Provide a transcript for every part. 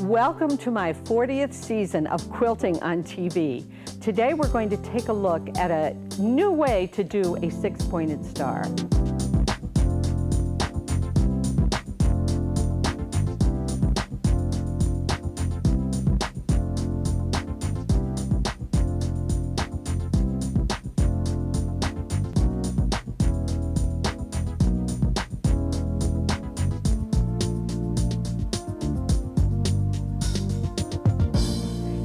Welcome to my 40th season of quilting on TV. Today we're going to take a look at a new way to do a six-pointed star.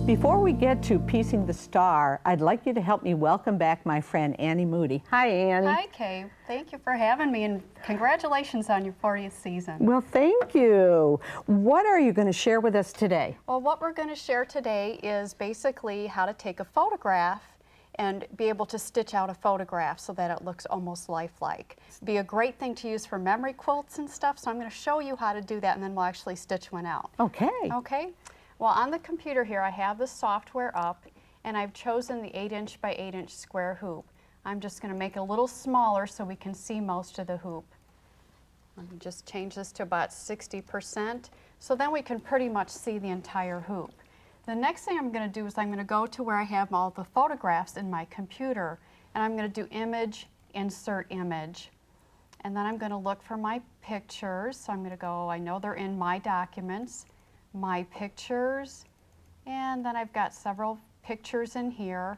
Before we get to piecing the star, I'd like you to help me welcome back my friend Annie Moody. Hi, Annie. Hi, Kay. Thank you for having me, and congratulations on your 40th season. Well, thank you. What are you going to share with us today? Well, what we're going to share today is basically how to take a photograph and be able to stitch out a photograph so that it looks almost lifelike. Be a great thing to use for memory quilts and stuff, so I'm going to show you how to do that, and then we'll actually stitch one out. Okay. Okay. Well, on the computer here, I have the software up, and I've chosen the 8" by 8" square hoop. I'm just going to make it a little smaller so we can see most of the hoop. Let me just change this to about 60%, so then we can pretty much see the entire hoop. The next thing I'm going to do is I'm going to go to where I have all the photographs in my computer, and I'm going to do Image, Insert Image. And then I'm going to look for my pictures. So I'm going to go, I know they're in My Documents, My Pictures, and then I've got several pictures in here,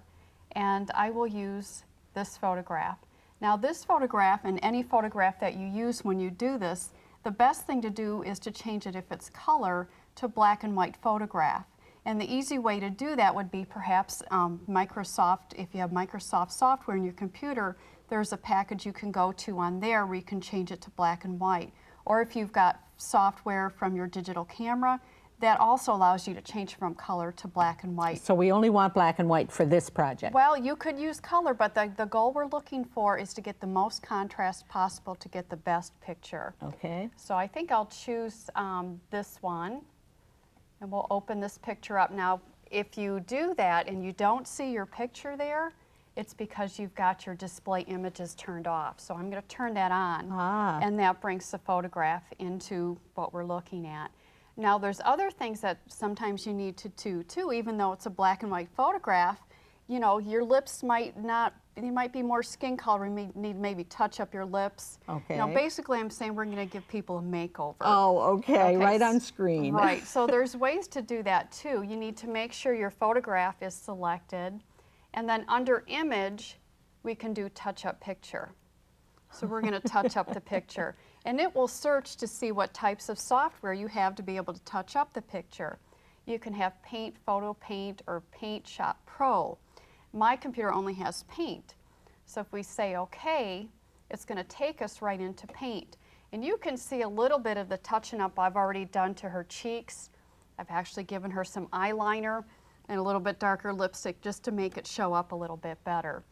and I will use this photograph. Now this photograph and any photograph that you use when you do this, the best thing to do is to change it, if it's color, to black and white photograph. And the easy way to do that would be perhaps Microsoft. If you have Microsoft software in your computer, there's a package you can go to on there where you can change it to black and white. Or if you've got software from your digital camera, that also allows you to change from color to black and white. So we only want black and white for this project? Well, you could use color, but the goal we're looking for is to get the most contrast possible to get the best picture. Okay. So I think I'll choose this one, and we'll open this picture up. Now, if you do that and you don't see your picture there, it's because you've got your display images turned off. So I'm going to turn that on, and that brings the photograph into what we're looking at. Now there's other things that sometimes you need to do too, even though it's a black and white photograph. You know, your lips might not, you might be more skin color, you may need maybe touch up your lips. Okay. Now basically I'm saying we're going to give people a makeover. Oh, okay, right on screen. Right, so there's ways to do that too. You need to make sure your photograph is selected, and then under Image, we can do Touch Up Picture. So we're going to touch up the picture. And it will search to see what types of software you have to be able to touch up the picture. You can have Paint, Photo Paint, or Paint Shop Pro. My computer only has Paint. So if we say OK, it's going to take us right into Paint. And you can see a little bit of the touching up I've already done to her cheeks. I've actually given her some eyeliner and a little bit darker lipstick just to make it show up a little bit better.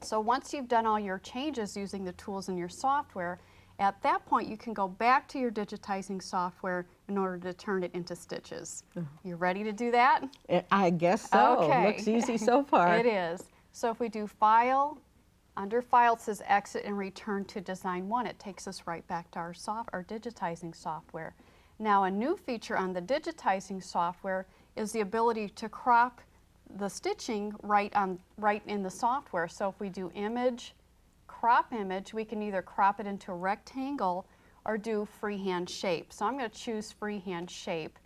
So once you've done all your changes using the tools in your software, at that point you can go back to your digitizing software in order to turn it into stitches. You ready to do that? I guess so. Okay. Looks easy so far. It is. So if we do File, under File it says Exit and Return to Design 1. It takes us right back to our digitizing software. Now a new feature on the digitizing software is the ability to crop the stitching right in the software. So if we do Image, Crop Image, we can either crop it into a rectangle or do freehand shape. So I'm going to choose freehand shape.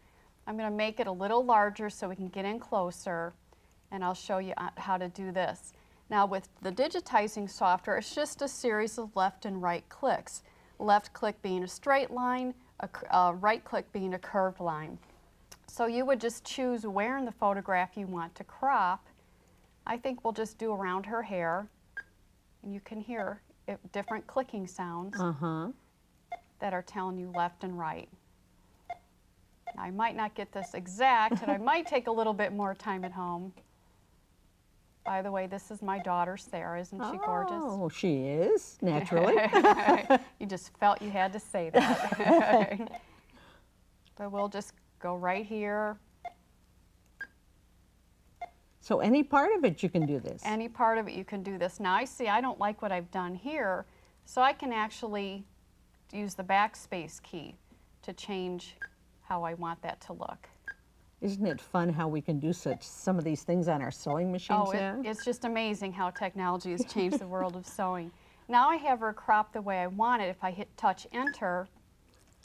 I'm going to make it a little larger so we can get in closer, and I'll show you how to do this. Now with the digitizing software, it's just a series of left and right clicks. Left click being a straight line, right click being a curved line. So you would just choose where in the photograph you want to crop. I think we'll just do around her hair. And you can hear different clicking sounds that are telling you left and right. Now, I might not get this exact, and I might take a little bit more time at home. By the way, this is my daughter, Sarah. Isn't she gorgeous? Oh, she is, naturally. You just felt you had to say that. But we'll just go right here. So any part of it you can do this? Any part of it you can do this. Now I see I don't like what I've done here, so I can actually use the backspace key to change how I want that to look. Isn't it fun how we can do some of these things on our sewing machines Oh, now? it's just amazing how technology has changed the world of sewing. Now I have her cropped the way I want it. If I hit touch enter,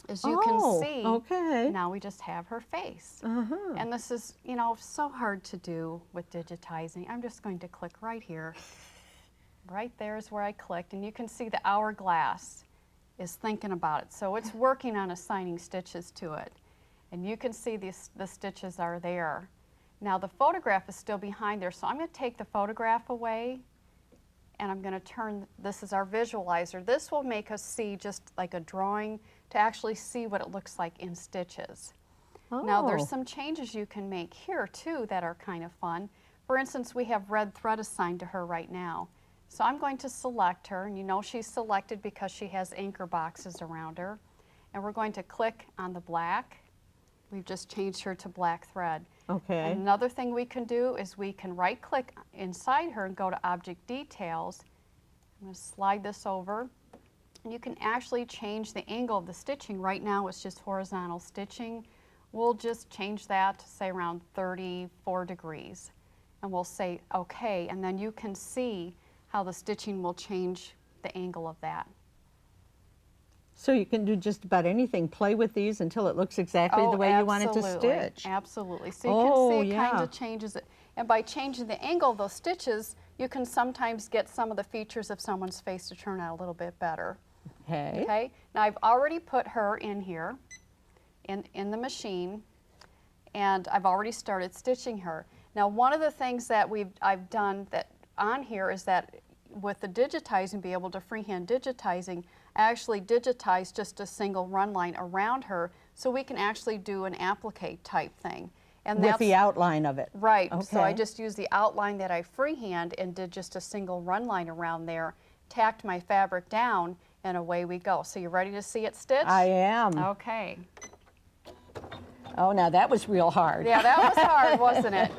as you can see, okay. now we just have her face. Uh-huh. And this is, you know, so hard to do with digitizing. I'm just going to click right here. Right there is where I clicked, and you can see the hourglass is thinking about it. So it's working on assigning stitches to it. And you can see the stitches are there. Now the photograph is still behind there, so I'm going to take the photograph away, and I'm going to turn, this is our visualizer. This will make us see just like a drawing to actually see what it looks like in stitches. Now there's some changes you can make here too that are kind of fun. For instance, we have red thread assigned to her right now. So I'm going to select her, and you know she's selected because she has anchor boxes around her. And we're going to click on the black. We've just changed her to black thread. Okay. And another thing we can do is we can right click inside her and go to object details. I'm going to slide this over, and you can actually change the angle of the stitching. Right now it's just horizontal stitching. We'll just change that to say around 34 degrees. And we'll say okay, and then you can see how the stitching will change the angle of that. So you can do just about anything. Play with these until it looks exactly the way you want it to stitch. Absolutely. So you can see it kind of changes it. And by changing the angle of those stitches, you can sometimes get some of the features of someone's face to turn out a little bit better. Okay. Now I've already put her in here, in the machine, and I've already started stitching her. Now one of the things that I've done that on here is that with the digitizing, be able to freehand digitizing, I actually digitize just a single run line around her so we can actually do an applique type thing. And with the outline of it. Right. Okay. So I just used the outline that I freehand and did just a single run line around there, tacked my fabric down, and away we go. So you ready to see it stitch? I am. Okay. Oh, now that was real hard. Yeah, that was hard, wasn't it?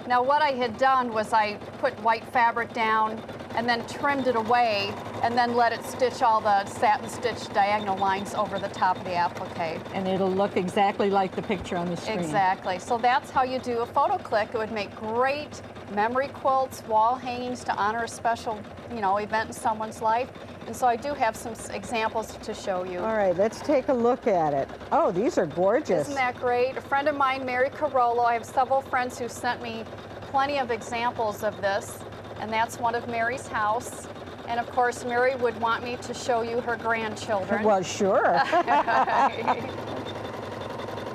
Now what I had done was I put white fabric down and then trimmed it away and then let it stitch all the satin stitch diagonal lines over the top of the applique. And it'll look exactly like the picture on the screen. Exactly. So that's how you do a photo click. It would make great memory quilts, wall hangings to honor a special, you know, event in someone's life. And so I do have some examples to show you. All right, let's take a look at it. Oh, these are gorgeous. Isn't that great? A friend of mine, Mary Carollo, I have several friends who sent me plenty of examples of this, and that's one of Mary's house. And of course, Mary would want me to show you her grandchildren. Well, sure.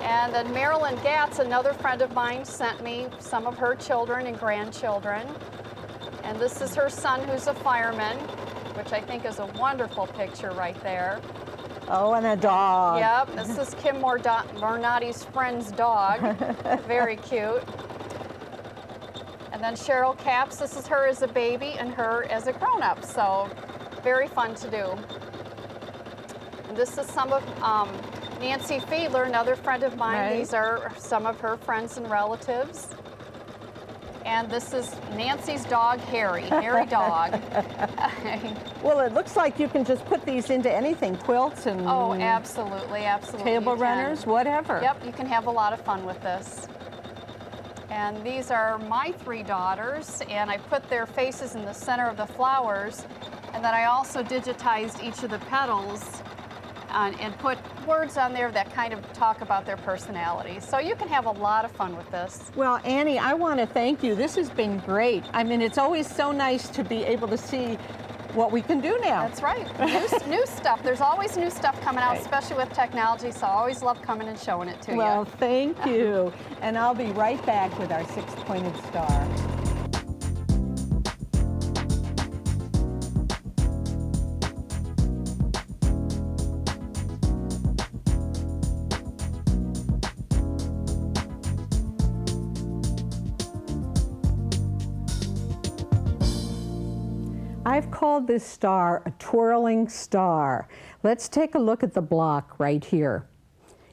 And then Marilyn Gatz, another friend of mine, sent me some of her children and grandchildren. And this is her son who's a fireman, which I think is a wonderful picture right there. Oh, and a dog. Yep, this is Kim Mornati's friend's dog. Very cute. And then Cheryl Capps, this is her as a baby and her as a grown-up, so very fun to do. And this is some of Nancy Fiedler, another friend of mine. Right. These are some of her friends and relatives. And this is Nancy's dog, Harry dog. Well, it looks like you can just put these into anything, quilts and Oh, absolutely, absolutely. table runners, whatever. Yep, you can have a lot of fun with this. And these are my three daughters, and I put their faces in the center of the flowers, and then I also digitized each of the petals and put words on there that kind of talk about their personality. So you can have a lot of fun with this. Well, Annie, I want to thank you. This has been great. I mean, it's always so nice to be able to see what we can do now. That's right. New stuff. There's always new stuff coming out, especially with technology, so I always love coming and showing it to you. Well, thank you. And I'll be right back with our six-pointed star. I've called this star a twirling star. Let's take a look at the block right here.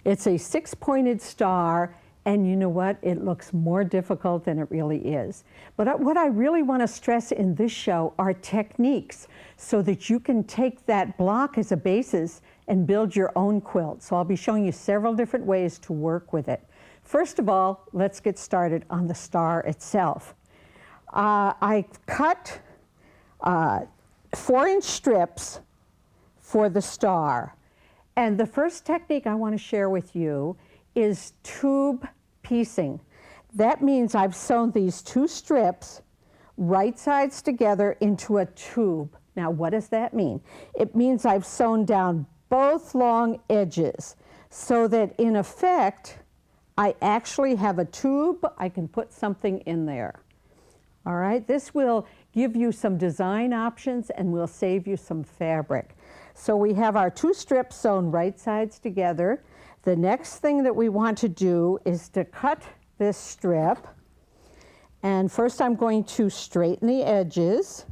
It's a six-pointed star, and you know what? It looks more difficult than it really is. But what I really want to stress in this show are techniques so that you can take that block as a basis and build your own quilt. So I'll be showing you several different ways to work with it. First of all, let's get started on the star itself. I cut 4-inch strips for the star. And the first technique I want to share with you is tube piecing. That means I've sewn these 2 strips right sides together into a tube. Now, what does that mean? It means I've sewn down both long edges so that in effect, I actually have a tube. I can put something in there. All right, this will give you some design options and will save you some fabric. So we have our 2 strips sewn right sides together. The next thing that we want to do is to cut this strip. And first I'm going to straighten the edges.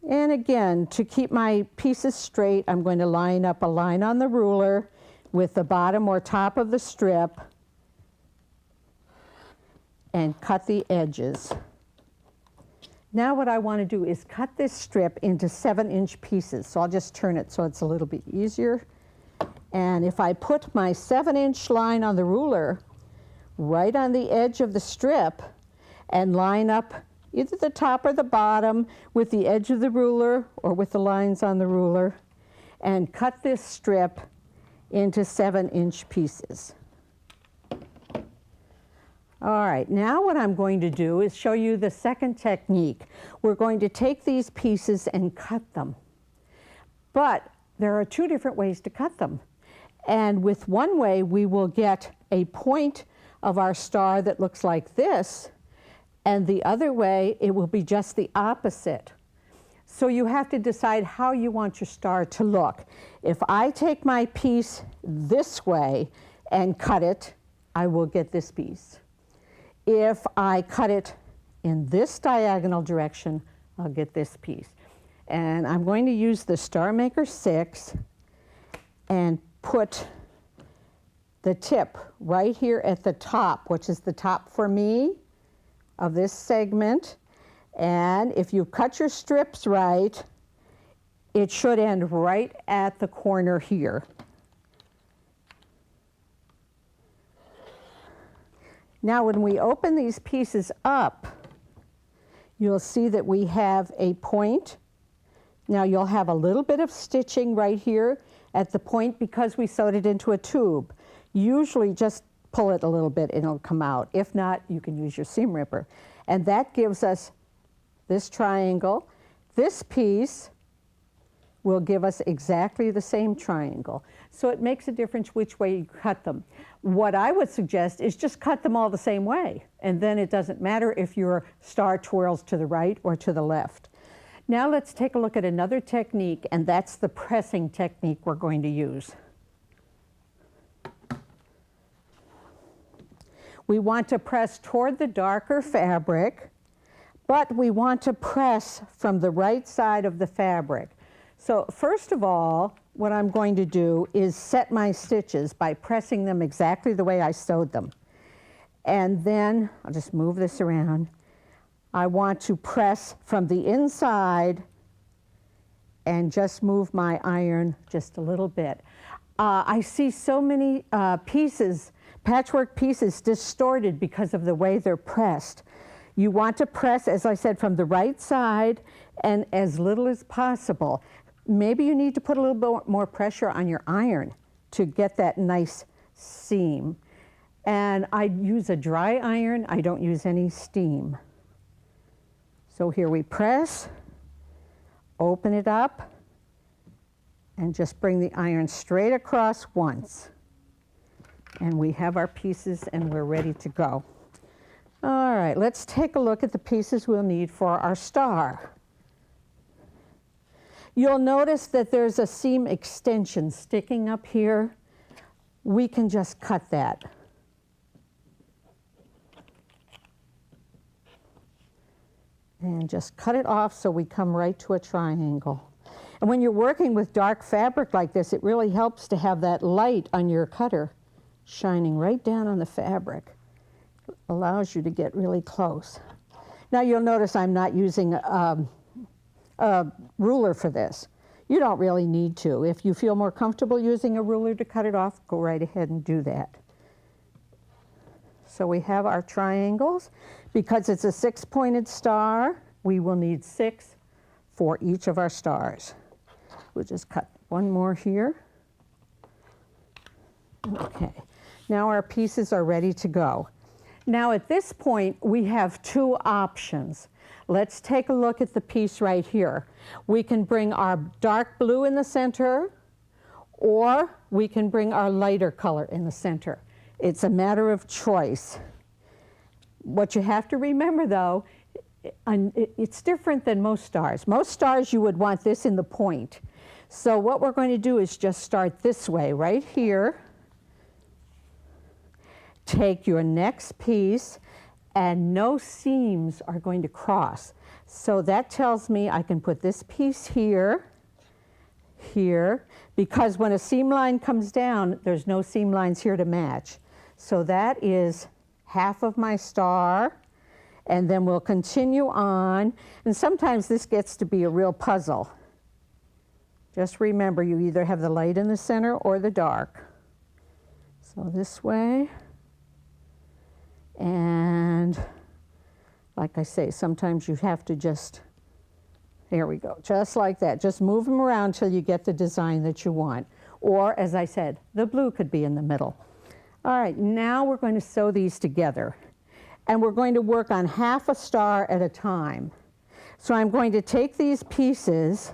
And again, to keep my pieces straight, I'm going to line up a line on the ruler with the bottom or top of the strip and cut the edges. Now what I want to do is cut this strip into 7-inch pieces. So I'll just turn it so it's a little bit easier. And if I put my 7-inch line on the ruler right on the edge of the strip and line up either the top or the bottom with the edge of the ruler or with the lines on the ruler and cut this strip into 7-inch pieces. All right, now what I'm going to do is show you the second technique. We're going to take these pieces and cut them. But there are 2 different ways to cut them. And with one way, we will get a point of our star that looks like this, and the other way, it will be just the opposite. So you have to decide how you want your star to look. If I take my piece this way and cut it, I will get this piece. If I cut it in this diagonal direction, I'll get this piece. And I'm going to use the Starmaker 6 and put the tip right here at the top, which is the top for me of this segment. And if you cut your strips right, it should end right at the corner here. Now when we open these pieces up, you'll see that we have a point. Now you'll have a little bit of stitching right here at the point because we sewed it into a tube. Usually just pull it a little bit and it'll come out. If not, you can use your seam ripper. And that gives us this triangle. This piece will give us exactly the same triangle. So it makes a difference which way you cut them. What I would suggest is just cut them all the same way, and then it doesn't matter if your star twirls to the right or to the left. Now let's take a look at another technique, and that's the pressing technique we're going to use. We want to press toward the darker fabric, but we want to press from the right side of the fabric. So first of all, what I'm going to do is set my stitches by pressing them exactly the way I sewed them. And then, I'll just move this around. I want to press from the inside and just move my iron just a little bit. I see so many pieces, patchwork pieces, distorted because of the way they're pressed. You want to press, as I said, from the right side and as little as possible. Maybe you need to put a little bit more pressure on your iron to get that nice seam. And I use a dry iron. I don't use any steam. So here we press, open it up, and just bring the iron straight across once. And we have our pieces and we're ready to go. All right, let's take a look at the pieces we'll need for our star. You'll notice that there's a seam extension sticking up here. We can just cut that. And just cut it off so we come right to a triangle. And when you're working with dark fabric like this, it really helps to have that light on your cutter shining right down on the fabric. It allows you to get really close. Now you'll notice I'm not using a ruler for this. You don't really need to. If you feel more comfortable using a ruler to cut it off, go right ahead and do that. So we have our triangles. Because it's a 6-pointed star, we will need 6 for each of our stars. We'll just cut one more here. Okay, now our pieces are ready to go. Now at this point, we have 2 options. Let's take a look at the piece right here. We can bring our dark blue in the center, or we can bring our lighter color in the center. It's a matter of choice. What you have to remember though, it's different than most stars. Most stars you would want this in the point. So what we're going to do is just start this way, right here. Take your next piece, and no seams are going to cross. So that tells me I can put this piece here, here, because when a seam line comes down, there's no seam lines here to match. So that is half of my star, and then we'll continue on. And sometimes this gets to be a real puzzle. Just remember, you either have the light in the center or the dark. So this way. And like I say, sometimes you have to just, there we go, just like that. Just move them around till you get the design that you want. Or, as I said, the blue could be in the middle. All right, now we're going to sew these together. And we're going to work on half a star at a time. So I'm going to take these pieces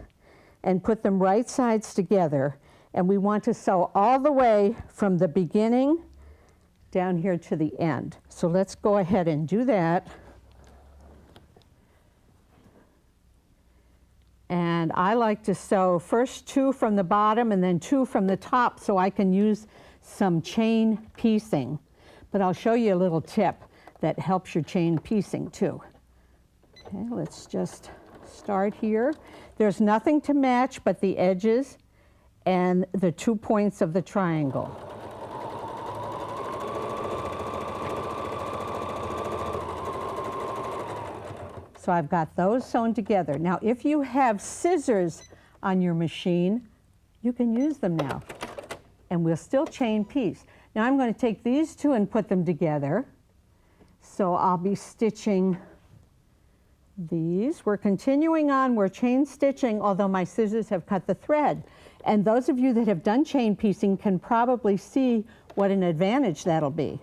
and put them right sides together. And we want to sew all the way from the beginning down here to the end. So let's go ahead and do that. And I like to sew first 2 from the bottom and then 2 from the top so I can use some chain piecing. But I'll show you a little tip that helps your chain piecing too. Okay, let's just start here. There's nothing to match but the edges and the 2 points of the triangle. So I've got those sewn together. Now, if you have scissors on your machine, you can use them now. And we'll still chain piece. Now I'm going to take these 2 and put them together. So I'll be stitching these. We're continuing on. We're chain stitching, although my scissors have cut the thread. And those of you that have done chain piecing can probably see what an advantage that'll be.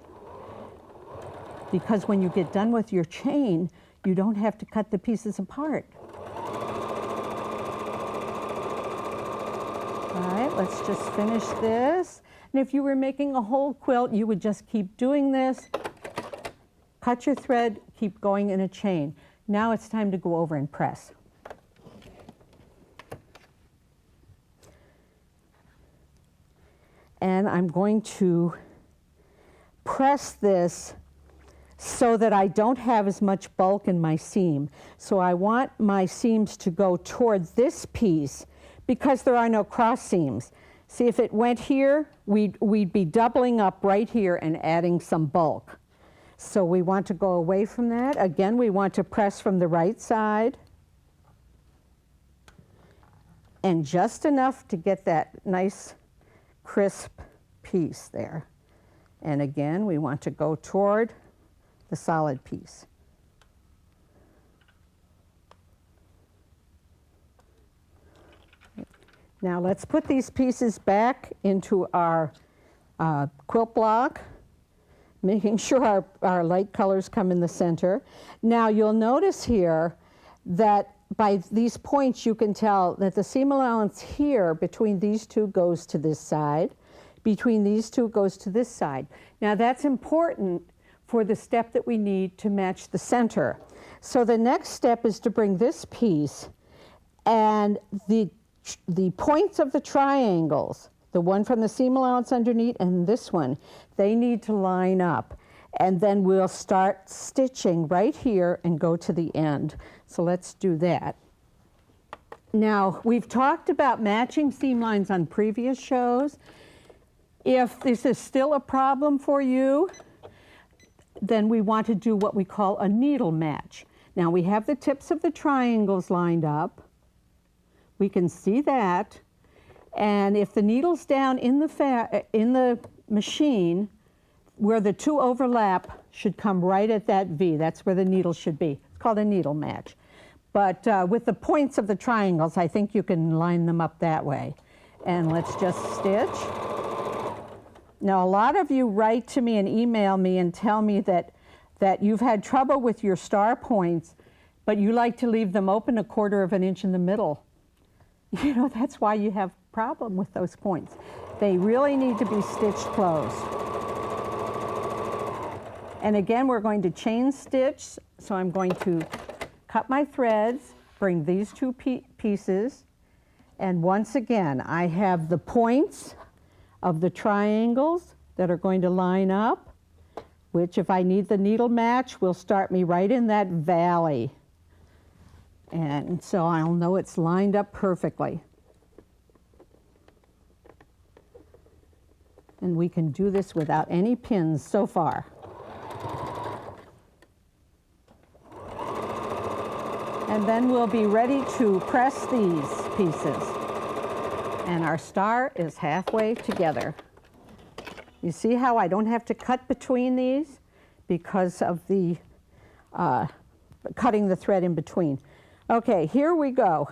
Because when you get done with your chain, you don't have to cut the pieces apart. All right, let's just finish this. And if you were making a whole quilt, you would just keep doing this. Cut your thread, keep going in a chain. Now it's time to go over and press. And I'm going to press this so that I don't have as much bulk in my seam. So I want my seams to go toward this piece because there are no cross seams. See, if it went here, we'd be doubling up right here and adding some bulk. So we want to go away from that. Again, we want to press from the right side. And just enough to get that nice crisp piece there. And again, we want to go toward the solid piece. Now let's put these pieces back into our quilt block, making sure our light colors come in the center. Now you'll notice here that by these points you can tell that the seam allowance here between these 2 goes to this side, between these 2 goes to this side. Now that's important for the step that we need to match the center. So the next step is to bring this piece and the points of the triangles, the one from the seam allowance underneath and this one, they need to line up. And then we'll start stitching right here and go to the end. So let's do that. Now, we've talked about matching seam lines on previous shows. If this is still a problem for you, then we want to do what we call a needle match. Now we have the tips of the triangles lined up. We can see that. And if the needle's down in the machine where the 2 overlap, should come right at that V. That's where the needle should be. It's called a needle match. But with the points of the triangles, I think you can line them up that way. And let's just stitch. Now, a lot of you write to me and email me and tell me that you've had trouble with your star points, but you like to leave them open 1/4 of an inch in the middle. You know, that's why you have a problem with those points. They really need to be stitched closed. And again, we're going to chain stitch, so I'm going to cut my threads, bring these two pieces, and once again, I have the points of the triangles that are going to line up, which if I need the needle match will start me right in that valley. And so I'll know it's lined up perfectly. And we can do this without any pins so far. And then we'll be ready to press these pieces. And our star is halfway together. You see how I don't have to cut between these because of the cutting the thread in between. Okay, here we go.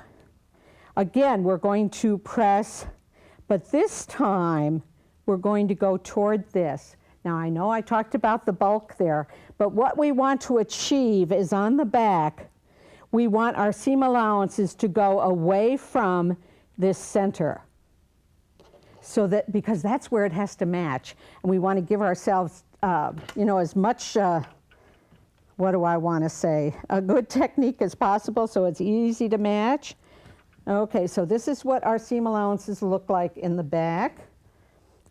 Again, we're going to press, but this time we're going to go toward this. Now I know I talked about the bulk there, but what we want to achieve is on the back, we want our seam allowances to go away from this center. So that, because that's where it has to match. And we want to give ourselves, you know, as much, what do I want to say, a good technique as possible so it's easy to match. Okay, so this is what our seam allowances look like in the back.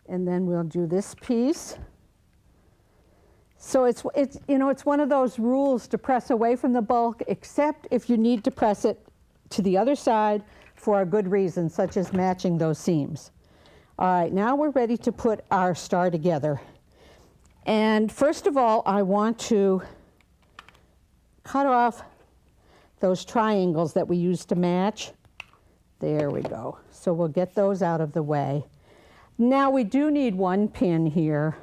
And then we'll do this piece. So it's you know, it's one of those rules to press away from the bulk, except if you need to press it to the other side for a good reason, such as matching those seams. All right, now we're ready to put our star together. And first of all, I want to cut off those triangles that we used to match. There we go. So we'll get those out of the way. Now we do need one pin here.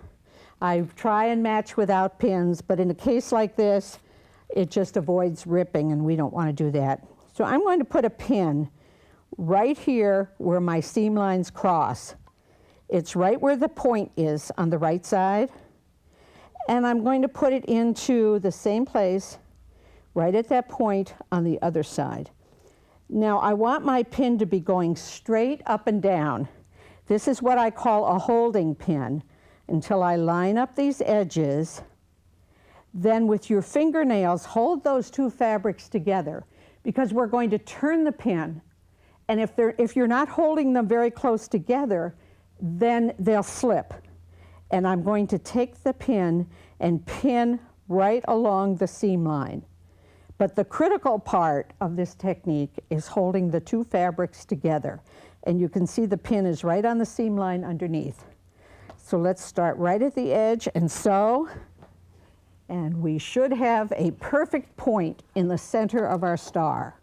I try and match without pins, but in a case like this, it just avoids ripping, and we don't want to do that. So I'm going to put a pin right here where my seam lines cross. It's right where the point is on the right side, and I'm going to put it into the same place, right at that point on the other side. Now I want my pin to be going straight up and down. This is what I call a holding pin. Until I line up these edges, then with your fingernails, hold those two fabrics together, because we're going to turn the pin. And if you're not holding them very close together, then they'll slip. And I'm going to take the pin and pin right along the seam line. But the critical part of this technique is holding the two fabrics together. And you can see the pin is right on the seam line underneath. So let's start right at the edge and sew, and we should have a perfect point in the center of our star.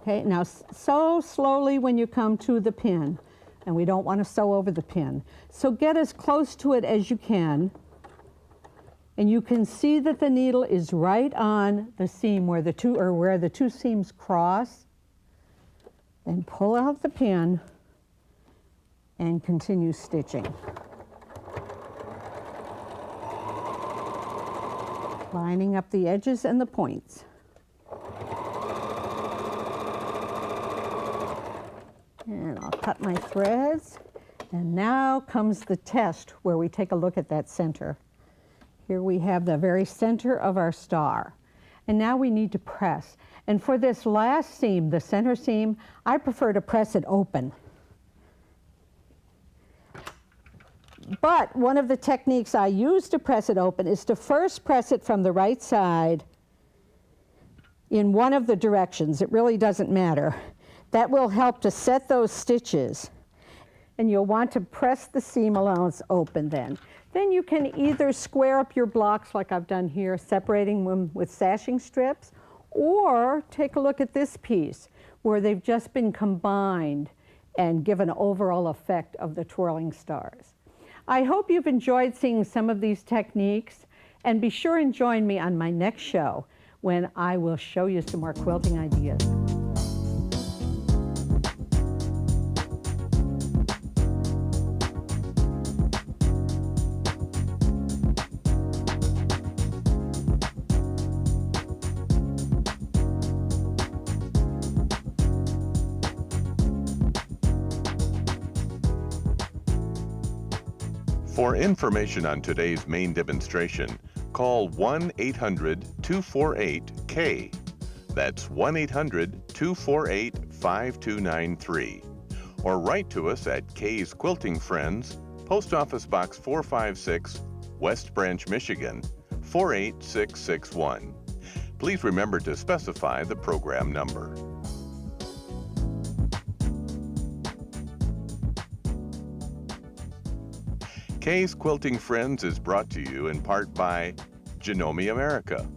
Okay, now sew slowly when you come to the pin, and we don't want to sew over the pin. So get as close to it as you can. And you can see that the needle is right on the seam where the two seams cross. And pull out the pin and continue stitching. Lining up the edges and the points. And I'll cut my threads. And now comes the test where we take a look at that center. Here we have the very center of our star. And now we need to press. And for this last seam, the center seam, I prefer to press it open. But one of the techniques I use to press it open is to first press it from the right side in one of the directions. It really doesn't matter. That will help to set those stitches. And you'll want to press the seam allowance open then. Then you can either square up your blocks like I've done here, separating them with sashing strips, Or take a look at this piece where they've just been combined and give an overall effect of the twirling stars. I hope you've enjoyed seeing some of these techniques, and be sure and join me on my next show when I will show you some more quilting ideas. For information on today's main demonstration, call 1-800-248-Kaye. That's 1-800-248-5293. Or write to us at Kaye's Quilting Friends, Post Office Box 456, West Branch, Michigan, 48661. Please remember to specify the program number. Kaye's Quilting Friends is brought to you in part by Janome America,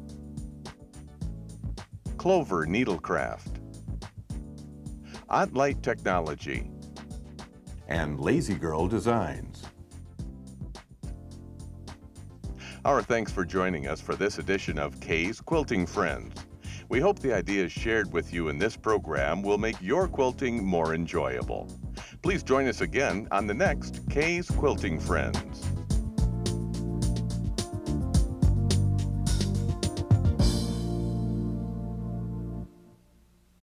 Clover Needlecraft, Ottlight Technology, and Lazy Girl Designs. Our thanks for joining us for this edition of Kaye's Quilting Friends. We hope the ideas shared with you in this program will make your quilting more enjoyable. Please join us again on the next Kaye's Quilting Friends.